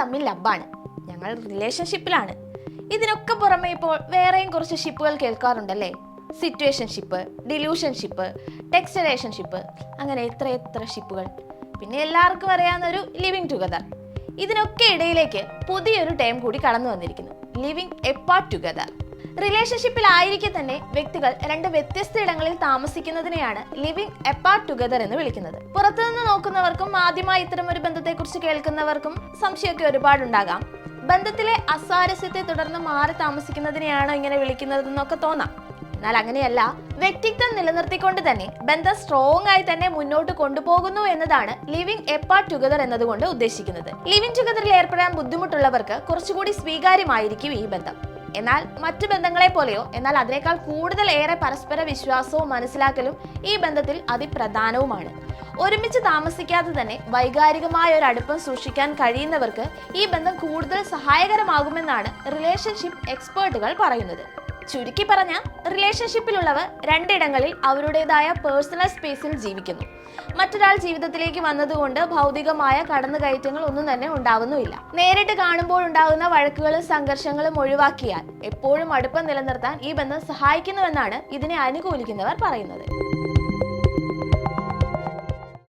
തമ്മിൽ ലബ്ബാണ്, ഞങ്ങൾ റിലേഷൻഷിപ്പിലാണ്. ഇതിനൊക്കെ പുറമെ ഇപ്പോൾ വേറെയും കുറച്ച് ഷിപ്പുകൾ കേൾക്കാറുണ്ടല്ലേ. സിറ്റുവേഷൻഷിപ്പ്, ഡിലൂഷൻഷിപ്പ്, ടെക്സ്റ്റലേഷൻഷിപ്പ്, അങ്ങനെ എത്ര ഷിപ്പുകൾ. പിന്നെ എല്ലാവർക്കും അറിയാവുന്നൊരു ലിവിങ് ടുഗദർ. ഇതിനൊക്കെ ഇടയിലേക്ക് പുതിയൊരു ടേം കൂടി കടന്നു വന്നിരിക്കുന്നു, ലിവിങ് എപ്പാർട്ട് ടുഗദർ. റിലേഷൻഷിപ്പിലായിരിക്കെ തന്നെ വ്യക്തികൾ രണ്ട് വ്യത്യസ്ത ഇടങ്ങളിൽ താമസിക്കുന്നതിനെയാണ് ലിവിങ് എപ്പാർട്ട് ടുഗദർ എന്ന് വിളിക്കുന്നത്. പുറത്തുനിന്ന് നോക്കുന്നവർക്കും ആദ്യമായി ഇത്തരം ഒരു ബന്ധത്തെക്കുറിച്ച് കേൾക്കുന്നവർക്കും സംശയമൊക്കെ ഒരുപാടുണ്ടാകാം. ബന്ധത്തിലെ അസ്വാരസ്യത്തെ തുടർന്ന് മാറി താമസിക്കുന്നതിനെയാണോ ഇങ്ങനെ വിളിക്കുന്നതെന്നൊക്കെ തോന്നാം. എന്നാൽ അങ്ങനെയല്ല. വ്യക്തിത്വം നിലനിർത്തിക്കൊണ്ട് തന്നെ ബന്ധം സ്ട്രോങ് ആയി തന്നെ മുന്നോട്ട് കൊണ്ടുപോകുന്നു എന്നതാണ് ലിവിങ് എപ്പാർട്ട് ടുഗദർ എന്നതുകൊണ്ട് ഉദ്ദേശിക്കുന്നത്. ലിവിങ് ടുഗദറിൽ ഏർപ്പെടാൻ ബുദ്ധിമുട്ടുള്ളവർക്ക് കുറച്ചുകൂടി സ്വീകാര്യമായിരിക്കും ഈ ബന്ധം. എന്നാൽ മറ്റു ബന്ധങ്ങളെ പോലെയോ എന്നാൽ അതിനേക്കാൾ കൂടുതൽ ഏറെ പരസ്പര വിശ്വാസവും മനസ്സിലാക്കലും ഈ ബന്ധത്തിൽ അതിപ്രധാനവുമാണ്. ഒരുമിച്ച് താമസിക്കാതെ തന്നെ വൈകാരികമായ ഒരു അടുപ്പം സൂക്ഷിക്കാൻ കഴിയുന്നവർക്ക് ഈ ബന്ധം കൂടുതൽ സഹായകരമാകുമെന്നാണ് റിലേഷൻഷിപ്പ് എക്സ്പേർട്ടുകൾ പറയുന്നത്. ചുരുക്കി പറഞ്ഞ, റിലേഷൻഷിപ്പിലുള്ളവർ രണ്ടിടങ്ങളിൽ അവരുടേതായ പേഴ്സണൽ സ്പേസിൽ ജീവിക്കുന്നു. മറ്റൊരാൾ ജീവിതത്തിലേക്ക് വന്നതുകൊണ്ട് ഭൗതികമായ കടന്നുകയറ്റങ്ങൾ ഒന്നും തന്നെ ഉണ്ടാവുന്നുമില്ല. നേരിട്ട് കാണുമ്പോൾ ഉണ്ടാകുന്ന വഴക്കുകളും സംഘർഷങ്ങളും ഒഴിവാക്കിയാൽ എപ്പോഴും അടുപ്പം നിലനിർത്താൻ ഈ ബന്ധം സഹായിക്കുന്നുവെന്നാണ് ഇതിനെ അനുകൂലിക്കുന്നവർ പറയുന്നത്.